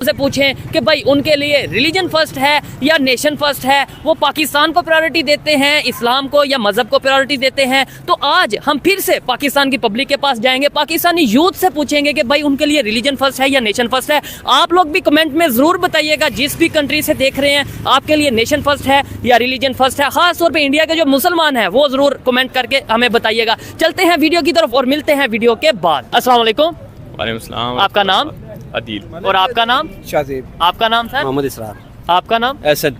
से पूछें कि भाई उनके लिए रिलीजन फर्स्ट है या नेशन फर्स्ट है, वो पाकिस्तान को प्रायोरिटी देते हैं, इस्लाम को या मज़हब को प्रायोरिटी देते हैं। तो आज हम फिर से पाकिस्तान की पब्लिक के पास जाएंगे, पाकिस्तानी यूथ से पूछेंगे कि भाई उनके लिए रिलीजन फर्स्ट है या नेशन फर्स्ट है। आप लोग भी कमेंट में ज़रूर बताइएगा, जिस भी कंट्री से देख रहे हैं, आपके लिए नेशन फर्स्ट है या रिलीजन फर्स्ट है। ख़ास तौर पर इंडिया के जो मुसलमान हैं वो ज़रूर कमेंट करके हमें बताइएगा। चलते हैं वीडियो की तरफ और मिलते हैं वीडियो के बाद। अस्सलाम वालेकुम। वालेकुम सलाम। आपका नाम? अदील। और आपका नाम? शाजीब। आपका नाम सर? मोहम्मद इसरार। आपका नाम? असद।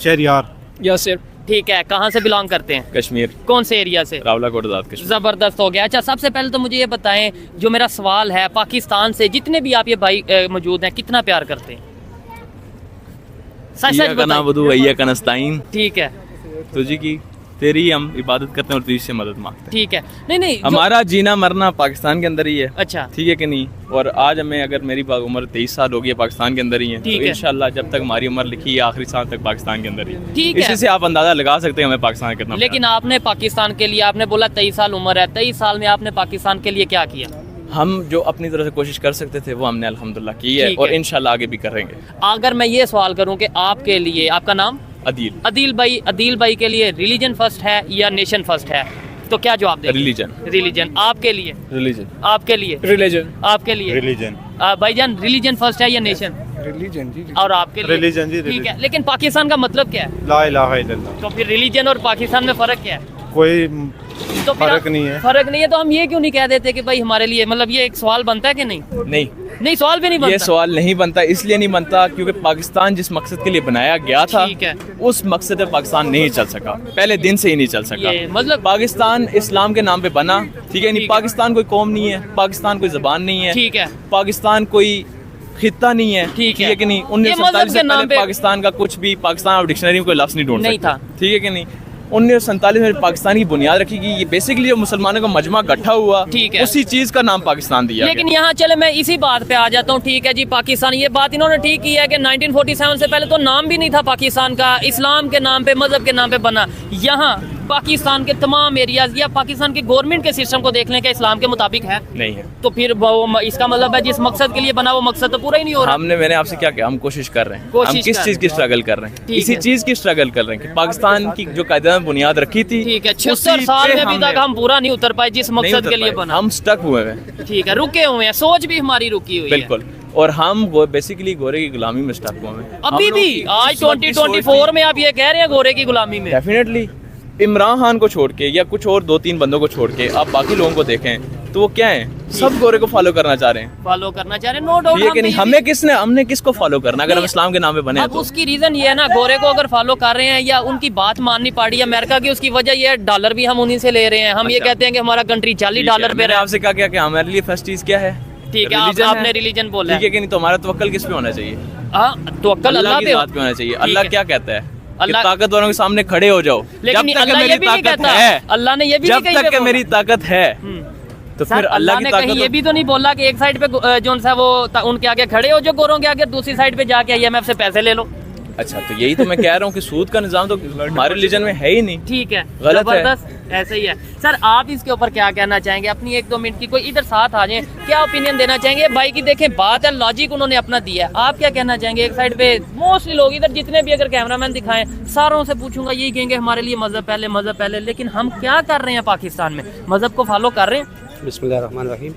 शहरियार। यासिर। ठीक है, कहाँ से बिलोंग करते हैं? कश्मीर। कौन से एरिया से? रावलाकोट आज़ाद कश्मीर। ज़बरदस्त हो गया। अच्छा, सबसे पहले तो मुझे ये बताएं, जो मेरा सवाल है, पाकिस्तान से जितने भी आप ये भाई मौजूद हैं, कितना प्यार करते हैं? सच सच बताइए। ठीक है, तुझी की तेरी हम इबादत करते हैं और तुझसे मदद मांगते हैं। ठीक है। नहीं नहीं, हमारा जीना मरना पाकिस्तान के अंदर ही है। अच्छा, ठीक है कि नहीं। और आज हमें अगर मेरी उम्र 23 साल हो गई है, पाकिस्तान के अंदर ही है, तो ठीक है। इंशाल्लाह जब तक हमारी उम्र लिखी है आखिरी साल तक पाकिस्तान के अंदर ही है। ठीक है। इसी से आप अंदाजा लगा सकते हैं हमें पाकिस्तान कितना लेकिन आपने पाकिस्तान के लिए, आपने बोला 23 साल उम्र है, 23 साल में आपने पाकिस्तान के लिए क्या किया? हम जो अपनी तरफ से कोशिश कर सकते थे वो हमने अल्हम्दुलिल्लाह की है ठीक और है। इंशाल्लाह आगे भी करेंगे। अगर मैं ये सवाल करूं कि आपके लिए, आपका नाम? अदील। अदील भाई के लिए रिलीजन फर्स्ट है या नेशन फर्स्ट है, तो क्या जवाब देंगे? रिलीजन। रिलीजन। आपके लिए? रिलीजन। आपके लिए? रिलीजन। आपके लिए? रिलीजन। भाईजान, रिलीजन फर्स्ट है या नेशन? रिलीजन जी। और आपके लिए? रिलीजन जी, ठीक है, लेकिन पाकिस्तान का मतलब क्या है? ला इलाहा इल्लल्लाह। तो फिर रिलीजन और पाकिस्तान में फर्क क्या है? कोई तो फिर फर्क नहीं है। फर्क नहीं है, तो हम ये क्यों नहीं कह देते कि भाई हमारे लिए, मतलब ये एक सवाल बनता है कि नहीं? नहीं, नहीं, सवाल भी नहीं ये बनता। सवाल नहीं बनता। इसलिए नहीं बनता क्योंकि पाकिस्तान जिस मकसद के लिए बनाया गया था, ठीक है। उस मकसद पे पाकिस्तान नहीं चल सका, पहले दिन से ही नहीं चल सका। ये मतलब पाकिस्तान इस्लाम के नाम पे बना, ठीक है नहीं। ठीक है। पाकिस्तान कोई कौम नहीं है, पाकिस्तान कोई जबान नहीं है, ठीक है, पाकिस्तान कोई खित्ता नहीं है, ठीक है कि नहीं। ये 1947 मजहब से के नाम पहले पे- पाकिस्तान का कुछ भी, पाकिस्तान और डिक्शनरी में कोई लफ्ज नहीं ढूंढ नहीं सकते। था। ठीक है कि नहीं। 1947 में पाकिस्तान की बुनियाद रखी गई। ये बेसिकली जो मुसलमानों का मजमा इकट्ठा हुआ, ठीक है। उसी चीज का नाम पाकिस्तान दिया लेकिन गया। यहाँ चले मैं इसी बात पे आ जाता हूँ। ठीक है जी, पाकिस्तान, ये बात इन्होंने ठीक की है कि 1947 से पहले तो नाम भी नहीं था पाकिस्तान का, इस्लाम के नाम पे, मजहब के नाम पे बना। यहाँ पाकिस्तान के तमाम एरियाज या पाकिस्तान के गवर्नमेंट के सिस्टम को देख लें कि इस्लाम के मुताबिक है, नहीं है। तो फिर इसका मतलब है जिस मकसद के लिए बना वो मकसद तो पूरा ही नहीं हो रहा। मैंने आपसे क्या किया, हम कोशिश कर रहे हैं। कोशिश हम किस कर चीज की स्ट्रगल कर रहे हैं? ठीक इसी है। चीज की स्ट्रगल कर रहे हैं कि पाकिस्तान की जो कायदा में बुनियाद रखी थी, ठीक है, उसी 76 साल पे में अभी हमने तक हम पूरा नहीं उतर पाए जिस नहीं मकसद उतर के लिए पाए। बना। हम स्टक हुए हैं। ठीक है, रुके हुए हैं, सोच भी हमारी रुकी हुई है। बिल्कुल। और हम बेसिकली गोरे की गुलामी में स्टक हुए हैं अभी भी। आज 2024 में आप ये कह रहे हैं गोरे की गुलामी में? डेफिनेटली। इमरान खान को छोड़ के या कुछ और 2-3 बंदों को छोड़ के आप बाकी लोगों को देखें तो वो क्या है, सब गोरे को फॉलो करना चाह रहे हैं। फॉलो करना चाह रहे हैं, नो डाउट। ये कि नहीं, हमने किसको फॉलो करना अगर हम इस्लाम के नाम पे बने अब तो? उसकी रीजन ये है ना, गोरे को अगर फॉलो कर रहे हैं या उनकी बात माननी पड़ी अमेरिका की, उसकी वजह ये है डॉलर भी हम उन्हीं से ले रहे हैं। हम ये अच्छा। कहते हैं कि हमारा कंट्री $40 पे मैंने रहा। आपसे कहा कि हमारे लिए फर्स्ट चीज क्या है? ठीक है, Religion आपने है। रिलीजन बोला ठीक है कि नहीं। तो हमारा तवक्कल किस पे होना चाहिए? हाँ, तो अक्ल अल्लाह की पे जात पे होना चाहिए। अल्लाह है। क्या कहता है? अल्लाह- ताकतवरों के सामने खड़े हो जाओ। लेकिन जब तक अल्लाह ये मेरी भी नहीं ताकत कहता, है, अल्लाह ने ये भी जब नहीं तक कहीं कि पे मेरी ताकत है, तो सर, फिर अल्लाह की ने कहीं ये ताकत। भी तो नहीं बोला कि एक साइड पे जो सा वो उनके आगे खड़े हो जो गोरों के आगे, दूसरी साइड पे जाके IMF से पैसे ले लो। अच्छा, तो यही तो मैं कह रहा हूँ कि सूद का निजाम तो हमारे रिलीजन में है ही नहीं। ठीक है, गलत है। जबरदस्त, ऐसे ही है। सर, आप इसके ऊपर क्या कहना चाहेंगे? अपनी 1-2 मिनट की, कोई इधर साथ आ जाए, क्या ओपिनियन देना चाहेंगे? भाई की देखें बात है, लॉजिक उन्होंने अपना दिया है, आप क्या कहना चाहेंगे? एक साइड पे मोस्टली लोग इधर जितने भी अगर कैमरामैन दिखाएं, सारों से पूछूंगा यही कहेंगे हमारे लिए मजहब पहले, मजहब पहले। लेकिन हम क्या कर रहे हैं पाकिस्तान में? मजहब को फॉलो कर रहे हैं? बिस्मिल्लाहिर्रहमानिर्रहीम।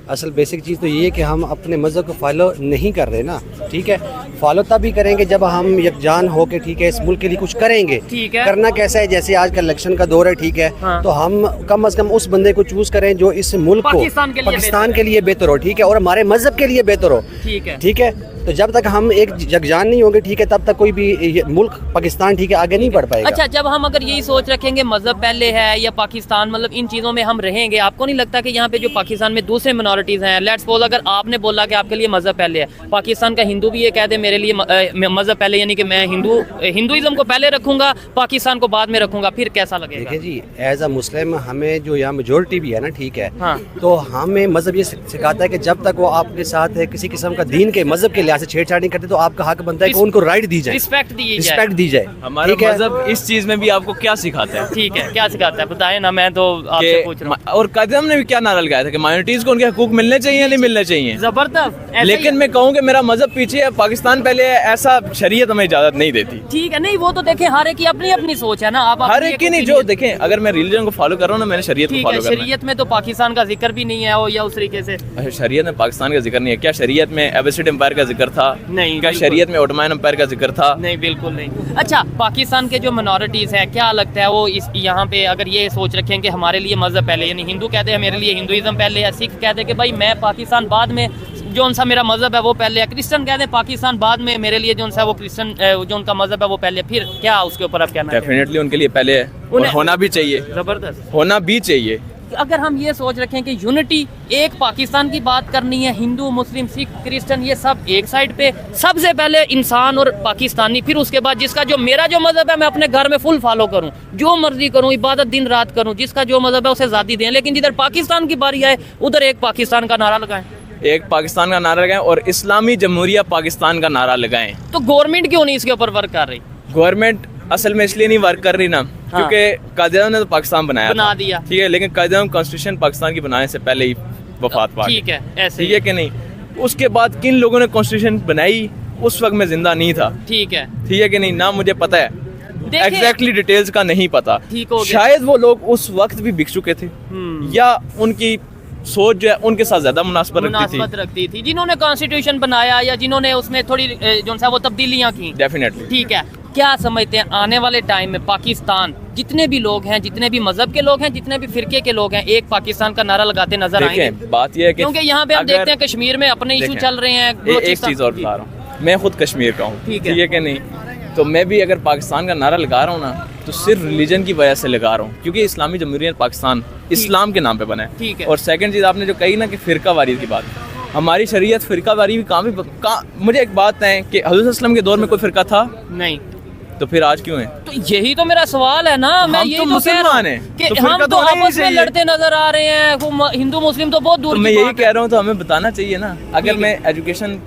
असल बेसिक चीज़ तो ये है कि हम अपने मज़हब को फॉलो नहीं कर रहे ना। ठीक है, फॉलो तभी करेंगे जब हम यकजान हो के, ठीक है, इस मुल्क के लिए कुछ करेंगे। ठीक है। करना कैसा है, जैसे आज का इलेक्शन का दौर है, ठीक है, हाँ। तो हम कम से कम उस बंदे को चूज करें जो इस मुल्क को पाकिस्तान के लिए बेहतर हो, ठीक है, और हमारे मजहब के लिए बेहतर हो। ठीक है, ठीक है। तो जब तक हम एक यकजान नहीं होंगे, ठीक है, तब तक कोई भी ये मुल्क पाकिस्तान, ठीक है, आगे नहीं बढ़ पाएगा। अच्छा, जब हम अगर यही सोच रखेंगे मजहब पहले है या पाकिस्तान, मतलब इन चीज़ों में हम रहेंगे, आपको नहीं लगता कि यहाँ पे जो पाकिस्तान में दूसरे मिनॉरिटीज़ हैं, लेट्स सपोज अगर आपने बोला कि आपके लिए मजहब पहले है, पाकिस्तान का हिंदू भी ये कह दे मेरे लिए मजहब पहले, यानी कि मैं हिंदुइज्म को पहले रखूंगा, पाकिस्तान को बाद में रखूंगा, फिर कैसा लगेगा? देखिए जी, एज अ मुस्लिम हमें जो यहाँ मेजोरिटी भी है ना, ठीक है, हाँ। तो हमें मजहब ये सिखाता है कि जब तक वो आपके साथ है, किसी किस्म का दीन के मजहब के लिहाज ऐसे छेड़छाड़ नहीं करते तो आपका हक बनता है कि उनको राइट दी जाए, रिस्पेक्ट दी जाए। रिस्पेक्ट दी जाए। हमारा ठीक है? मजहब इस चीज में भी आपको क्या सिखाता है ठीक है, क्या सिखाता है बताएं ना, मैं तो आपसे पूछ रहा हूँ। और कायदे ने भी क्या नारा लगाया था कि माइनॉरिटीज को उनके हकूक मिलने चाहिए या नहीं मिलने चाहिए। जबरदस्त, ऐसे लेकिन ही- मैं कहूँ कि मेरा मजहब पीछे है, पाकिस्तान पहले है, ऐसा शरीयत हमें इजाजत नहीं देती। ठीक है, नहीं वो तो देखें हर एक की अपनी अपनी सोच है ना, आप हर अपनी एक की नहीं, जो opinion- देखें अगर मैं रिलीजन को फॉलो कर रहा हूँ ना, मैंने शरीयत को ठीक है, फॉलो करना है। शरीयत में तो पाकिस्तान का जिक्र भी नहीं है और या उस तरीके से अच्छा, शरीयत में पाकिस्तान का जिक्र नहीं है क्या? शरीयत में एबसिड एम्पायर का जिक्र था? नहीं, क्या बिल्कुल। शरीयत में ओटोमैन एम्पायर का जिक्र था? नहीं, बिल्कुल नहीं। अच्छा, पाकिस्तान के जो मिनॉरिटीज़ है, क्या लगता है वो इस यहाँ पे अगर ये सोच रखें कि हमारे लिए मज़हब पहले, यानी हिंदू कहते हैं मेरे लिए हिंदुइज़्म पहले है, सिख कहते हैं कि भाई मैं पाकिस्तान बाद में, जो उनसा मेरा मज़हब है वो पहले है, क्रिश्चियन कहते हैं पाकिस्तान बाद में, मेरे लिए जो उनसा वो क्रिश्चियन जो उनका मज़हब है वो पहले, फिर क्या उसके ऊपर आप कहना चाहेंगे? डेफिनेटली उनके लिए पहले है और उन्हें- होना भी चाहिए, ज़बरदस्त। होना भी चाहिए। अगर हम ये सोच रखें कि यूनिटी, एक पाकिस्तान की बात करनी है, हिंदू मुस्लिम सिख क्रिश्चियन ये सब एक साइड पे, सबसे पहले इंसान और पाकिस्तानी, फिर उसके बाद जिसका जो मेरा जो मज़हब है मैं अपने घर में फुल फॉलो करूं, जो मर्जी करूं, इबादत दिन रात करूं, जिसका जो मज़हब है उसे आज़ादी दें, लेकिन जिधर पाकिस्तान की बारी आए उधर एक पाकिस्तान का नारा लगाएं। एक पाकिस्तान का नारा लगाएं और इस्लामी जमहूरिया पाकिस्तान का नारा लगाएं। तो गवर्नमेंट क्यों नहीं इसके ऊपर वर्क कर रही? गवर्नमेंट असल में इसलिए नहीं वर्क कर रही ना, क्योंकि कायदे ने तो पाकिस्तान बनाया बना था। दिया। ठीक है, लेकिन कायदे कॉन्स्टिट्यूशन पाकिस्तान की बनाने से पहले ही वफात पा गई। ठीक है, ऐसे ठीक है कि नहीं? उसके बाद किन लोगों ने कॉन्स्टिट्यूशन बनाई उस वक्त मैं जिंदा नहीं था। ठीक है, ठीक है कि नहीं? ना मुझे पता है, देखिए- एग्जैक्टली डिटेल्स का नहीं पता। ठीक हो गया। शायद वो लोग उस वक्त भी बिक चुके थे या उनकी सोच जो है उनके साथ ज्यादा मुनासबत मुनासबत रखती थी, जिन्होंने कॉन्स्टिट्यूशन बनाया या जिन्होंने उसमें थोड़ी जो सा वो तब्दीलियाँ की। डेफिनेटली। ठीक है, क्या समझते हैं आने वाले टाइम में पाकिस्तान, जितने भी लोग हैं, जितने भी मजहब के लोग हैं, जितने भी फिरके के लोग हैं, एक पाकिस्तान का नारा लगाते नजर आएंगे? देखें, बात यह है कि क्योंकि यहाँ पे हम अगर- देखते हैं कश्मीर में अपने इशू देखें, चल रहे हैं, एक बलूचिस्तान- चीज और बता रहा हूँ, मैं खुद कश्मीर का हूँ। ठीक है। ठीक है कि नहीं? तो मैं भी अगर पाकिस्तान का नारा लगा रहा हूँ ना, तो सिर्फ रिलीजन की वजह से लगा रहा हूँ, क्योंकि इस्लामी जमहूरियत पाकिस्तान इस्लाम के नाम पे बना है। ठीक है। और सेकंड चीज़ आपने जो कही ना कि फ़िरका वारी की बात, हमारी शरीयत फ़िरका वारी भी मुझे एक बात है कि हज़रत वसल्लम के दौर में कोई फ़िरका था? नहीं, तो फिर आज क्यों है? तो यही तो मेरा सवाल है ना, मैं हम यही तो तो कह रहा मुसलमान हूँ हैं, कि तो फिरका हम तो तो होना ही आपस में चाहिए। लड़ते नजर आ रहे हैं, हिंदू मुस्लिम तो बहुत दूर तो की मैं यही बात कह है। रहा हूँ, तो हमें बताना चाहिए ना। अगर मैं एजुकेशन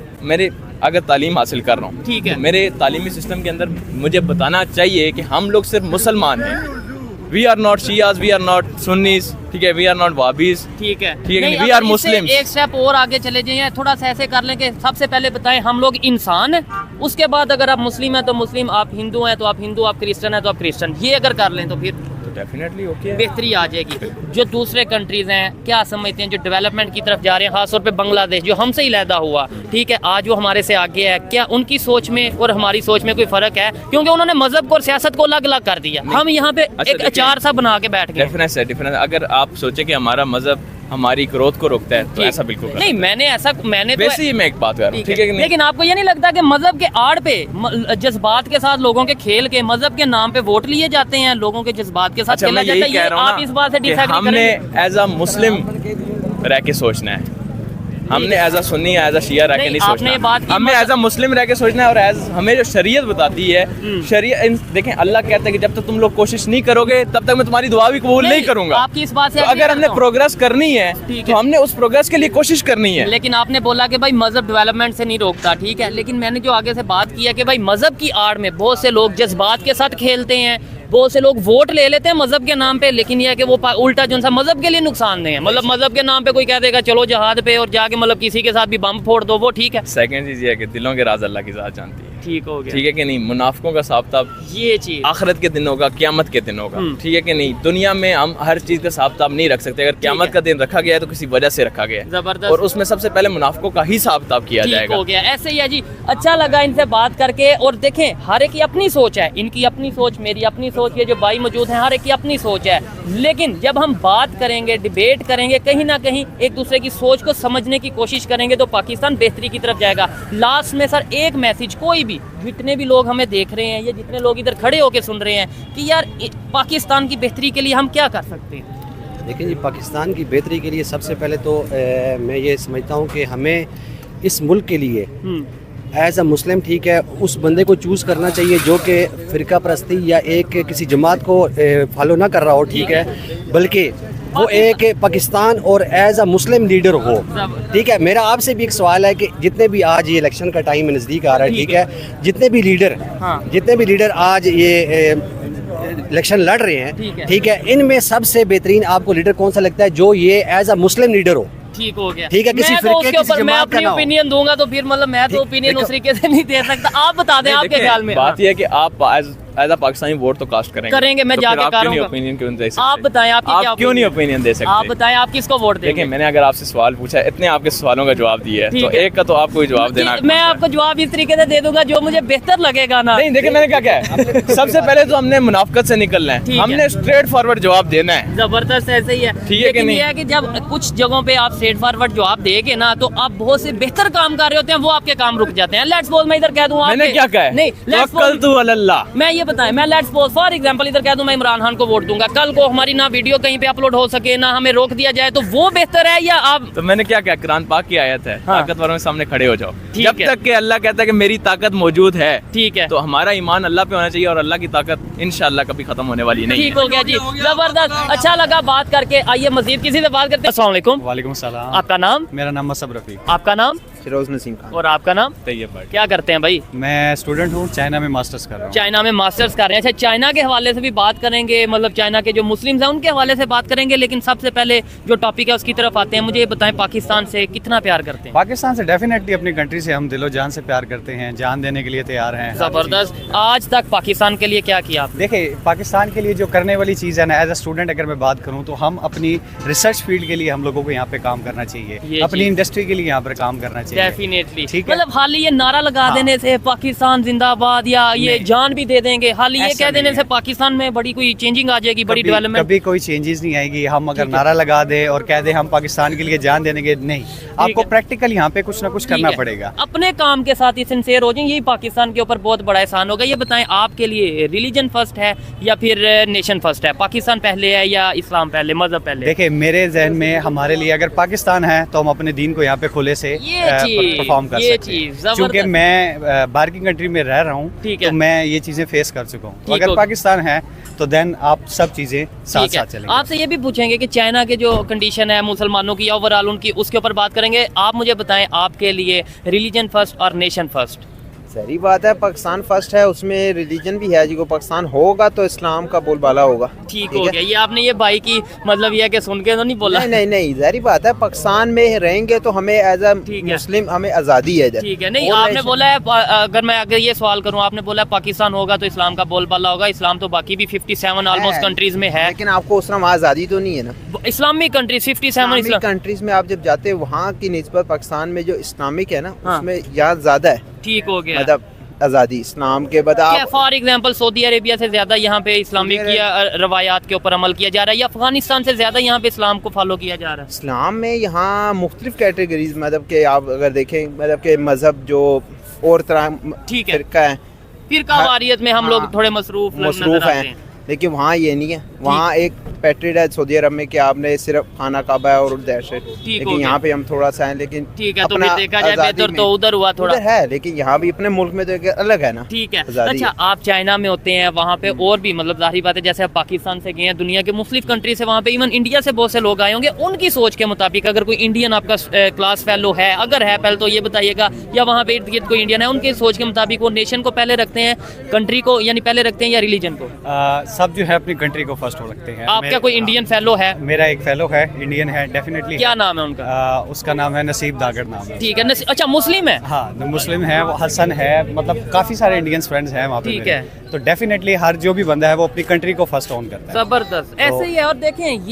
अगर तालीम हासिल कर रहा हूँ, ठीक है। तो मेरे तालीमी सिस्टम के अंदर मुझे बताना चाहिए कि हम लोग सिर्फ मुसलमान हैं। We are not Shias, we are not Sunnis, ठीक है, वी आर नॉट वाबीज। ठीक है, ठीक है, नहीं, we अगर are इससे Muslims। एक स्टेप और आगे चले जाइए, थोड़ा सा ऐसे कर लें कि सबसे पहले बताएं हम लोग इंसान हैं, उसके बाद अगर आप मुस्लिम हैं तो मुस्लिम, आप हिंदू हैं तो आप हिंदू, आप क्रिश्चियन हैं तो आप क्रिश्चियन, ये अगर कर लें तो फिर तो डेफिनेटली ओके। बेहतरी आ जाएगी। जो दूसरे कंट्रीज हैं, क्या समझते हैं, जो डेवलपमेंट की तरफ जा रहे हैं, खासतौर पे बांग्लादेश जो हमसे ही लैदा हुआ, ठीक है, आज वो हमारे से आगे है, क्या उनकी सोच में और हमारी सोच में कोई फर्क है? क्योंकि उन्होंने मजहब को और सियासत को अलग अलग कर दिया, हम यहाँ पे अच्छा, एक देखिए, अचार सा बना के बैठ गए। डिफरेंस है, डिफरेंस। अगर आप सोचे कि हमारा मजहब हमारी ग्रोथ को रोकता है, तो ठीक। ऐसा बिल्कुल नहीं, मैंने तो वैसे ही मैं एक बात कर रहा हूँ, ठीक है कि नहीं? लेकिन आपको ये नहीं लगता कि मजहब के आड़ पे जज्बात के साथ लोगों के खेल के, मजहब के नाम पे वोट लिए जाते हैं, लोगों के जज्बात के साथ अच्छा, खेला मैं जाता यही है? कह ये रहा हूँ आप ना इस बात से कि डिसएग्री हमने करेंगे? एज अ मुस्लिम रह के सोचना है, हमने as a Sunni as a Shia रह के नहीं, नहीं आपने ये बात सोचना, की हमें मतलब- एज अ मुस्लिम रह के सोचना है। और एज हमें जो शरीयत बताती है, शरीयत देखें, अल्लाह कहता है कि जब तक तुम लोग कोशिश नहीं करोगे तब तक मैं तुम्हारी दुआ भी कबूल नहीं करूंगा। आपकी इस बात से तो agree अगर हमने करता हूं। प्रोग्रेस करनी है ठीक तो है। हमने उस प्रोग्रेस के लिए कोशिश करनी है। लेकिन आपने बोला कि भाई मजहब डेवलपमेंट से नहीं रोकता, ठीक है, लेकिन मैंने जो आगे से बात की है कि भाई मजहब की आड़ में बहुत से लोग जज्बात के साथ खेलते हैं, बहुत से लोग वोट ले लेते हैं मजहब के नाम पे, लेकिन यह है कि वो उल्टा जो सा मजहब के लिए नुकसान नहीं है, मतलब मजहब के नाम पे कोई कह देगा चलो जहाद पे और जाके मतलब किसी के साथ भी बम फोड़ दो, वो ठीक है, सेकंड चीज ये है कि दिलों के राज अल्लाह की ज़ात जानती है। ठीक हो गया, ठीक है कि नहीं? मुनाफिकों का साबताब ये चीज। आखिरत के दिन होगा, क़यामत के दिन होगा। ठीक है कि नहीं? दुनिया में हम हर चीज़ का साबताब नहीं रख सकते। अगर क़यामत है। का दिन रखा गया है तो किसी वजह से रखा गया है, जबरदस्त। और उसमें सबसे पहले मुनाफिकों का ही साबताब किया ठीक जाएगा। हो गया, ऐसे ही है जी। अच्छा लगा इनसे बात करके, और देखें हर एक की अपनी सोच है, इनकी अपनी सोच, मेरी अपनी सोच, ये जो भाई मौजूद हैं हर एक की अपनी सोच है, लेकिन जब हम बात करेंगे, डिबेट करेंगे, कहीं ना कहीं एक दूसरे की सोच को समझने की कोशिश करेंगे तो पाकिस्तान बेहतरी की तरफ जाएगा। लास्ट में सर एक मैसेज, कोई भी, जितने भी लोग हमें देख रहे हैं या जितने लोग इधर खड़े होकर सुन रहे हैं, कि यार पाकिस्तान की बेहतरी के लिए हम क्या कर सकते हैं? देखिए जी, पाकिस्तान की बेहतरी के लिए सबसे पहले तो मैं ये समझता हूँ कि हमें इस मुल्क के लिए एज अ मुस्लिम, ठीक है, उस बंदे को चूज़ करना चाहिए जो कि फ़िरका परस्ती या एक किसी जमात को फॉलो ना कर रहा हो, ठीक है, बल्कि वो एक पाकिस्तान और एज अ मुस्लिम लीडर हो। ठीक है, मेरा आपसे भी एक सवाल है कि जितने भी आज ये इलेक्शन का टाइम नज़दीक आ रहा है, ठीक है, जितने भी लीडर आज ये इलेक्शन लड़ रहे हैं, ठीक है, इनमें सबसे बेहतरीन आपको लीडर कौन सा लगता है जो ये एज अ मुस्लिम लीडर हो? ठीक हो गया, ठीक है, किसी फिरके किसी जमात का ना हो। ओपिनियन दूंगा तो फिर मतलब मैं तो ओपिनियन उस तरीके से नहीं दे सकता। आप बता दें आपके ख्याल में। बात यह है कि आप एज अ पाकिस्तानी वोट तो कास्ट करेंगे, मैं तो जाके करूंगा। ओपिनियन क्यों दे सकते? आप बताएं आपकी क्या क्यों नहीं ओपिनियन दे सकते? आप बताएं आप किसको वोट देंगे? देखिए, मैंने अगर आपसे सवाल पूछा, इतने आपके सवालों का जवाब दिया है, तो एक का तो आपको जवाब देना। मैं आपको जवाब इस तरीके से दे दूंगा जो मुझे बेहतर लगेगा ना। नहीं, देखिए मैंने क्या कहा है, सबसे पहले तो हमने मुनाफिकत से निकलना है, हमने स्ट्रेट फॉरवर्ड जवाब देना है। जबरदस्त, ऐसे ही है। ठीक है कि नहीं? ये है कि जब कुछ जगहों पे आप स्ट्रेट फॉरवर्ड जवाब देंगे ना तो आप बहुत से बेहतर काम कर रहे होते हैं, वो आपके काम रुक जाते हैं। लेट्स सपोज मैं इधर कह दूं, मैंने क्या कहा है? नहीं, तवक्कल तू अल्लाह। मैं ये बताएं, मैं लेट्स सपोज फॉर एग्जांपल इधर कह दूं मैं इमरान खान को वोट दूंगा, कल को हमारी ना वीडियो कहीं पे अपलोड हो सके ना हमें रोक दिया जाए, तो वो बेहतर है या आप? तो मैंने क्या कहा, कुरान पाक की आयत है, ताकतवरों के सामने खड़े हो जाओ। ठीक जब है। तक कि अल्लाह कहता है कि मेरी ताकत मौजूद है, ठीक है, तो हमारा ईमान अल्लाह पे होना चाहिए और अल्लाह की ताकत इंशाअल्लाह कभी खत्म होने वाली नहीं ठीक हो गया जी, जबरदस्त। अच्छा लगा बात करके। आइए मजीद किसी से बात करते हैं। अस्सलाम वालेकुम। वालेकुम सलाम। आपका नाम? मेरा नाम मसब रफ़ी। आपका नाम? फिरोज नसीम खान। और आपका नाम? तैयब भाई। क्या करते हैं भाई? मैं स्टूडेंट हूँ, चाइना में मास्टर्स कर रहा हूँ। चाइना में मास्टर्स कर रहे हैं। अच्छा, चाइना के हवाले से भी बात करेंगे, मतलब चाइना के जो मुस्लिम्स हैं उनके हवाले से बात करेंगे, लेकिन सबसे पहले जो टॉपिक है उसकी तरफ आते हैं। मुझे ये बताएं, पाकिस्तान से कितना प्यार करते हैं? पाकिस्तान से डेफिनेटली अपनी कंट्री से हम दिलो जान से प्यार करते हैं, जान देने के लिए तैयार हैं। जबरदस्त। आज तक पाकिस्तान के लिए क्या किया आपने? देखिए, पाकिस्तान के लिए जो करने वाली चीज़ है ना, एज अ स्टूडेंट अगर मैं बात करूँ तो हम अपनी रिसर्च फील्ड के लिए हम लोगों को यहाँ पे काम करना चाहिए, अपनी इंडस्ट्री के लिए यहाँ पर काम करना चाहिए। डेफिनेटली, ठीक है। मतलब हाल ही ये नारा लगा देने से पाकिस्तान जिंदाबाद या ये जान भी दे देंगे, हाल ही ये कह देने से पाकिस्तान में बड़ी कोई चेंजिंग आ जाएगी, बड़ी डेवलपमेंट? कभी कोई चेंजेस नहीं आएगी। हम अगर नारा लगा दे और कह दे हम पाकिस्तान के लिए जान देंगे, नहीं, आपको प्रैक्टिकल यहाँ पे कुछ ना कुछ करना पड़ेगा। अपने काम के साथ ही सिंसियर हो जाए, यही पाकिस्तान के ऊपर बहुत बड़ा एहसान होगा। ये बताएं, आपके लिए रिलीजन फर्स्ट है या फिर नेशन फर्स्ट है? पाकिस्तान पहले है या इस्लाम पहले, मजहब पहले? देखिए, मेरे जहन में हमारे लिए अगर पाकिस्तान है तो हम अपने दीन को यहाँ पे खुले से परफॉर्म कर सकते हैं। क्योंकि मैं बाहर की कंट्री में रह रहा हूँ, तो मैं ये चीजें फेस कर चुका हूँ। अगर पाकिस्तान है तो देन आप सब चीजें साथ साथ चलेंगे। आपसे ये भी पूछेंगे कि चाइना के जो कंडीशन है मुसलमानों की या ओवरऑल उनकी, उसके ऊपर बात करेंगे। आप मुझे बताएं, आपके लिए रिलीजन फर्स्ट और नेशन फर्स्ट? सही बात है, पाकिस्तान फर्स्ट है, उसमें रिलीजन भी है। जो पाकिस्तान होगा तो इस्लाम का बोलबाला होगा। ठीक हो गया। ये आपने ये भाई की मतलब ये कि सुन के तो नहीं बोला? नहीं, जारी बात है, पाकिस्तान में रहेंगे तो हमें एज अ मुस्लिम हमें आज़ादी है। ठीक है। नहीं, आपने बोला है, अगर ये सवाल करूँ, आपने बोला पाकिस्तान होगा तो इस्लाम का बोलबाला होगा। इस्लाम तो बाकी भी 57 ऑलमोस्ट कंट्रीज में है, लेकिन आपको उस तरह आज़ादी तो नहीं है ना। इस्लामी कंट्रीज 57 कंट्रीज में आप जब जाते हैं, वहाँ की निस्बत पाकिस्तान में जो इस्लामिक है ना, उसमें यहाँ ज्यादा है। ठीक हो गया, मतलब आज़ादी इस्लाम के बाद फॉर एग्जांपल सऊदी अरेबिया से ज्यादा यहाँ पे इस्लामिक रवायात के ऊपर अमल किया जा रहा है, या अफगानिस्तान से ज्यादा यहाँ पे इस्लाम को फॉलो किया जा रहा है? इस्लाम में यहाँ मुख्तलिफ कैटेगरीज, मतलब के आप अगर देखें, मतलब के मजहब जो और तरह फिरका है, फिरका वारियत में हम लोग थोड़े मसरूफ हैं, लेकिन वहाँ ये नहीं है। वहाँ एक पैट्रिड है सऊदी अरब में कि आपने सिर्फ खाना काबा है और दहशत, लेकिन यहाँ पे हम थोड़ा सा हैं, लेकिन ठीक है, तो फिर देखा जाए बेहतर तो उधर हुआ थोड़ा है, लेकिन यहाँ भी अपने मुल्क में तो अलग है ना। ठीक है। अच्छा, आप चाइना में होते हैं, वहाँ पे और भी मतलब जाहिर बात है, जैसे आप पाकिस्तान से गए हैं, दुनिया के मुख्तलिफ कंट्री से, वहाँ पे इवन इंडिया से बहुत से लोग आए होंगे। उनकी सोच के मुताबिक अगर कोई इंडियन आपका क्लास फेलो है, अगर है पहले तो ये बताइएगा, या वहाँ पे इर्द गिर्द कोई इंडियन है, उनकी सोच के मुताबिक वो नेशन को पहले रखते हैं, कंट्री को यानी पहले रखते हैं, या रिलीजन को? सब जो है अपनी कंट्री को फर्स्ट रखते हैं। आपका कोई इंडियन फेलो है? मेरा एक फेलो है, इंडियन है, डेफिनेटली। क्या नाम है उनका? उसका नाम है नसीब दागड़ नाम है। ठीक है। अच्छा, मुस्लिम है? हाँ, मुस्लिम है, वो हसन है, मतलब काफी सारे इंडियंस फ्रेंड्स हैं वहाँ पे। ठीक है। तो डेफिनेटली हर जो भी बंदा है वो अपनी कंट्री को फर्स्ट ऑन करता है। जबरदस्त, ऐसे ही है। और देखें,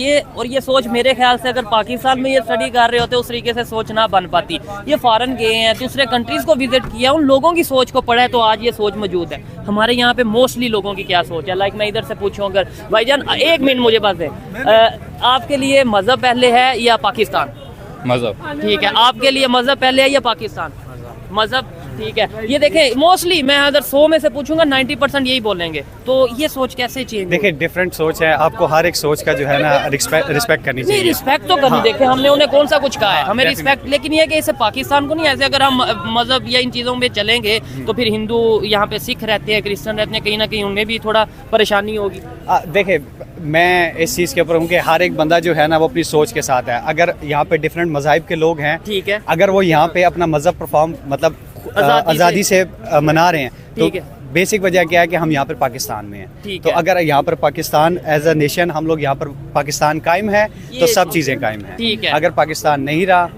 ये सोच मेरे ख्याल से अगर पाकिस्तान में ये स्टडी कर रहे होते उस तरीके से सोच ना बन पाती। ये फॉरेन गए हैं, दूसरे कंट्रीज को विजिट किया, उन लोगों की सोच को पढ़ा है, तो आज ये सोच मौजूद है। हमारे यहाँ पे मोस्टली लोगों की क्या सोच है? लाइक मैं इधर से पूछूं, अगर भाईजान एक मिनट मुझे बस है, आपके लिए मजहब पहले है या पाकिस्तान? मजहब। ठीक है। आपके लिए मजहब पहले है या पाकिस्तान? मजहब। ठीक है, ये देखें मोस्टली मैं अगर 100 में से पूछूंगा 90% यही बोलेंगे, तो ये सोच कैसे चेंज? देखिए डिफरेंट सोच है, आपको हर एक सोच का जो है ना रिस्पेक्ट करनी चाहिए। रिस्पेक्ट तो करनी, देखे हमने उन्हें कौन सा कुछ कहा है, हमें रिस्पेक्ट, लेकिन ये कि इसे पाकिस्तान को नहीं, ऐसे अगर हम मजहब या इन चीज़ों में चलेंगे तो फिर हिंदू यहाँ पे सिख रहते हैं, क्रिश्चियन रहते हैं, कहीं ना कहीं उन्हें भी थोड़ा परेशानी होगी। देखिए मैं इस चीज़ के ऊपर हूँ कि हर एक बंदा जो है ना वो अपनी सोच के साथ है। अगर यहाँ पे डिफरेंट मज़ाहिब के लोग हैं, ठीक है, अगर वो यहाँ पे अपना मज़हब परफॉर्म मतलब आज़ादी से मना रहे हैं, तो बेसिक वजह क्या है कि हम यहाँ पर पाकिस्तान में हैं। तो अगर यहाँ पर पाकिस्तान एज अ नेशन हम लोग यहाँ पर पाकिस्तान कायम है तो सब चीज़ें कायम हैं। अगर पाकिस्तान नहीं रहा,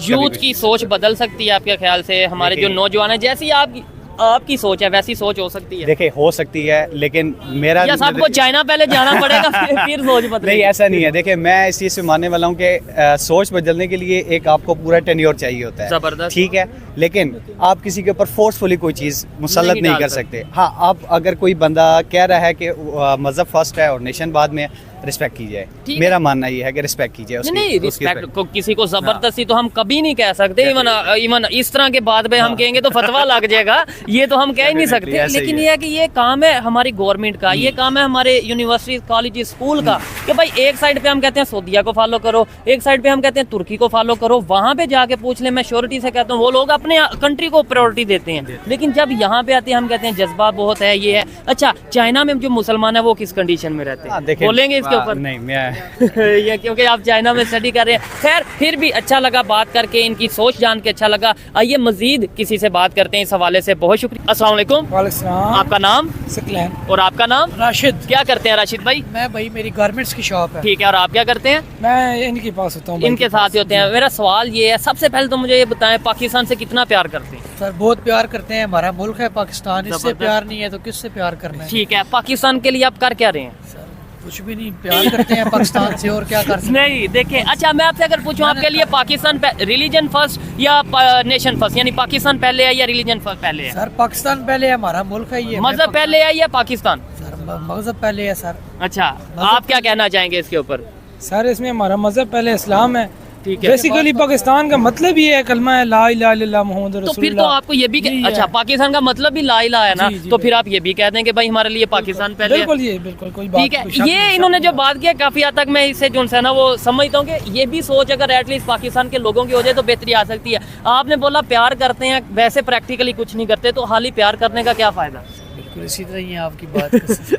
यूथ की सोच बदल सकती है आपके ख्याल से? हमारे जो नौजवान है, जैसी आपकी सोच है वैसी सोच हो सकती है? देखिए हो सकती है, लेकिन मेरा या सबको चाइना पहले जाना पड़ेगा फिर सोच बदलेगी? नहीं, ऐसा नहीं है। देखिए मैं इस चीज़ से मानने वाला हूँ कि सोच बदलने के लिए एक आपको पूरा टेन्योर चाहिए होता है, जबरदस्त, ठीक है, लेकिन आप किसी के ऊपर फोर्सफुली कोई चीज़ मुसल्लत नहीं कर सकते। हाँ, आप अगर कोई बंदा कह रहा है कि मज़हब फर्स्ट है और नेशन बाद में, रिस्पेक्ट की जाए। मेरा मानना ये है कि रिस्पेक्ट कीजिए उसकी। नहीं, रिस्पेक्ट को किसी को जबरदस्ती तो हम कभी नहीं कह सकते। इवन इस तरह के बात पे हम कहेंगे तो फतवा लग जाएगा, ये तो हम कह ही नहीं सकते। लेकिन ये है कि ये काम है हमारी गवर्नमेंट का, ये काम है हमारे यूनिवर्सिटी कॉलेज स्कूल का, कि भाई एक साइड पे हम कहते हैं सऊदीया को फॉलो करो, एक साइड पे हम कहते हैं तुर्की को फॉलो करो, वहाँ पे जाके पूछ ले। मैं श्योरिटी से कहता हूँ वो लोग अपने कंट्री को प्रायोरिटी देते हैं, लेकिन जब यहाँ पे आते हैं हम कहते हैं जज्बा बहुत है, ये है। अच्छा, चाइना में जो मुसलमान है वो किस कंडीशन में रहते हैं, बोलेंगे इसके ऊपर? नहीं, मैं ये क्योंकि आप चाइना में स्टडी कर रहे हैं। खैर, फिर भी अच्छा लगा बात करके, इनकी सोच जान के अच्छा लगा। आइए मजीद किसी से बात करते हैं इस हवाले से। बहुत शुक्रिया। अस्सलाम वालेकुम। आपका नाम? सकलैन। और आपका नाम? राशिद। क्या करते हैं राशिद भाई? मैं भाई मेरी गारमेंट्स की शॉप है। ठीक है, और आप क्या करते हैं? मैं इनके पास होता हूँ। इनके साथ ही होते हैं। मेरा सवाल ये है, सबसे पहले तो मुझे ये बताएं, पाकिस्तान से कितना प्यार करते हैं? सर बहुत प्यार करते हैं, हमारा मुल्क है पाकिस्तान, इससे प्यार नहीं है तो किससे प्यार करना है? ठीक है, पाकिस्तान के लिए आप कर क्या रहे हैं? कुछ भी नहीं, प्यार करते हैं पाकिस्तान से, और क्या कर सकते हैं? नहीं देखिए, अच्छा मैं आपसे अगर पूछूं आपके लिए पाकिस्तान रिलीजन फर्स्ट या नेशन फर्स्ट, यानी पाकिस्तान पहले है या रिलीजन फर्स्ट पहले है? सर पाकिस्तान पहले है, हमारा मुल्क है ये। मजहब पहले है या पाकिस्तान? सर मजहब पहले है सर। अच्छा, आप क्या कहना चाहेंगे इसके ऊपर? सर इसमें हमारा मजहब पहले इस्लाम है। ठीक है, बेसिकली पाकिस्तान का मतलब ये है, कलमा है ला इलाहा इल्लल्लाह मुहम्मद रसूलुल्लाह। तो फिर तो आपको ये भी अच्छा, पाकिस्तान का मतलब भी ला इलाहा है ना, तो फिर आप ये भी कह दें कि भाई हमारे लिए पाकिस्तान पहले। बिल्कुल, ये बिल्कुल कोई बात। ठीक है, ये इन्होंने जो बात किया काफी हद तक मैं इससे जो है ना वो समझता हूँ कि ये भी सोच अगर एटलीस्ट पाकिस्तान के लोगों की हो जाए तो बेहतरी आ सकती है। आपने बोला प्यार करते हैं, वैसे प्रैक्टिकली कुछ नहीं करते, तो हाल ही प्यार करने का क्या फायदा? बिल्कुल इसी तरह ही है आपकी बात।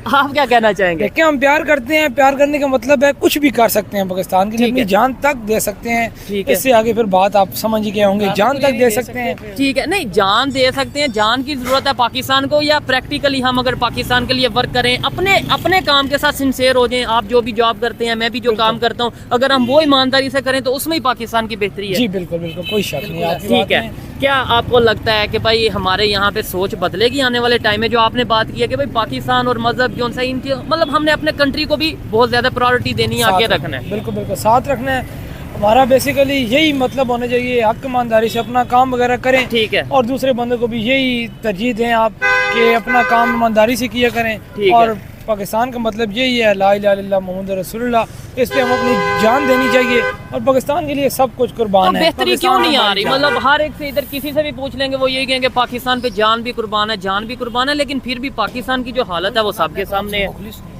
आप क्या कहना चाहेंगे? देखिए हम प्यार करते हैं, प्यार करने का मतलब है कुछ भी कर सकते हैं पाकिस्तान के लिए, अपनी जान तक दे सकते हैं। इससे आगे फिर बात आप समझ गए होंगे, जान तक दे सकते हैं। ठीक है, नहीं जान दे सकते हैं, जान की जरूरत है पाकिस्तान को, या प्रैक्टिकली हम अगर पाकिस्तान के लिए वर्क करें, अपने काम के साथ सिंसियर हो जाएं। आप जो भी जॉब करते हैं, मैं भी जो काम करता हूँ, अगर हम वो ईमानदारी से करें तो उसमें ही पाकिस्तान की बेहतरी है। जी बिल्कुल बिल्कुल, कोई शक नहीं। ठीक है, क्या आपको लगता है कि भाई हमारे यहाँ पे सोच बदलेगी आने वाले टाइम में? जो आपने बात की है कि भाई पाकिस्तान और मजहब जो सा इनकी, मतलब हमने अपने कंट्री को भी बहुत ज्यादा प्रायोरिटी देनी है, आगे रखना है। बिल्कुल बिल्कुल, साथ रखना है। हमारा बेसिकली यही मतलब होना चाहिए, हक ईमानदारी से अपना काम वगैरह करें। ठीक है, और दूसरे बंदे को भी यही तरजीह दें आप कि अपना काम ईमानदारी से किया करें। और पाकिस्तान का मतलब यही है ला इलाहा इल्लल्लाह मुहम्मद रसूलुल्लाह, इस पे हम अपनी जान देनी चाहिए और पाकिस्तान के लिए सब कुछ कुर्बान है। बेहतरी क्यों नहीं आ रही? मतलब हर एक से इधर किसी से भी पूछ लेंगे वो यही कहेंगे पाकिस्तान पे जान भी कुर्बान है, जान भी कुर्बान है, लेकिन फिर भी पाकिस्तान की जो हालत है वो सबके सामने है।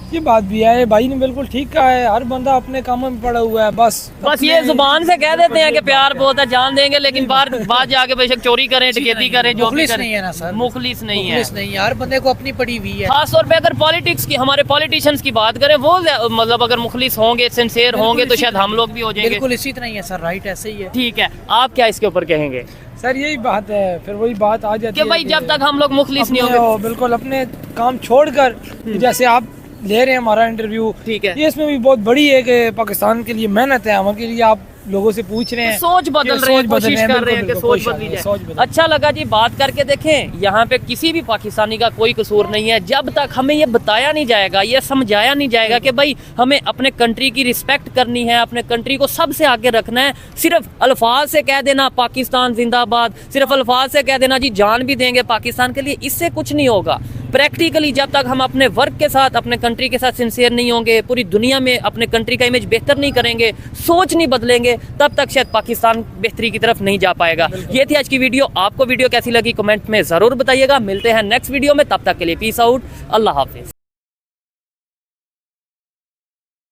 ये बात भी है, भाई ने बिल्कुल ठीक कहा है, हर बंदा अपने कामों में पड़ा हुआ है। बस ये जुबान से कह देते हैं कि प्यार बहुत है, जान देंगे, लेकिन बाहर जाके बेशक चोरी करें, डकैती करें, जो भी करें। नहीं है ना सर, मुखलिस नहीं है, हर बंदे को अपनी पड़ी हुई है। खास तौर पे अगर पॉलिटिक्स की, हमारे पॉलिटिशियंस की बात करें, वो मतलब अगर मुखलिस होंगे, सिंसियर होंगे, तो शायद हम लोग भी हो जाएंगे। बिल्कुल इसी तरह ही है सर, राइट ऐसे ही है। ठीक है, आप क्या इसके ऊपर कहेंगे? सर यही बात है, फिर वही बात आ जाती है कि भाई जब तक हम लोग मुखलिस नहीं होंगे, बिल्कुल अपने काम छोड़कर, जैसे आप ले रहे हैं हमारा इंटरव्यू, ठीक है, ये इसमें भी बहुत बड़ी है कि पाकिस्तान के लिए मेहनत है, हमारे लिए आप लोगों से पूछ रहे हैं, सोच बदल रहे हैं, कोशिश कर रहे हैं कि सोच बदली जाए। अच्छा लगा जी बात करके। देखें, यहाँ पे किसी भी पाकिस्तानी का कोई कसूर नहीं है, जब तक हमें ये बताया नहीं जाएगा, ये समझाया नहीं जाएगा कि भाई हमें अपने कंट्री की रिस्पेक्ट करनी है, अपने कंट्री को सबसे आगे रखना है। सिर्फ अल्फाज से कह देना पाकिस्तान जिंदाबाद, सिर्फ अल्फाज से कह देना जी जान भी देंगे पाकिस्तान के लिए, इससे कुछ नहीं होगा। प्रैक्टिकली जब तक हम अपने वर्क के साथ, अपने कंट्री के साथ सिंसियर नहीं होंगे, पूरी दुनिया में अपने कंट्री का इमेज बेहतर नहीं करेंगे, सोच नहीं बदलेंगे, तब तक शायद पाकिस्तान बेहतरी की तरफ नहीं जा पाएगा। ये थी आज की वीडियो। आपको वीडियो कैसी लगी कमेंट में ज़रूर बताइएगा। मिलते हैं नेक्स्ट वीडियो में, तब तक के लिए पीस आउट, अल्लाह हाफिज़।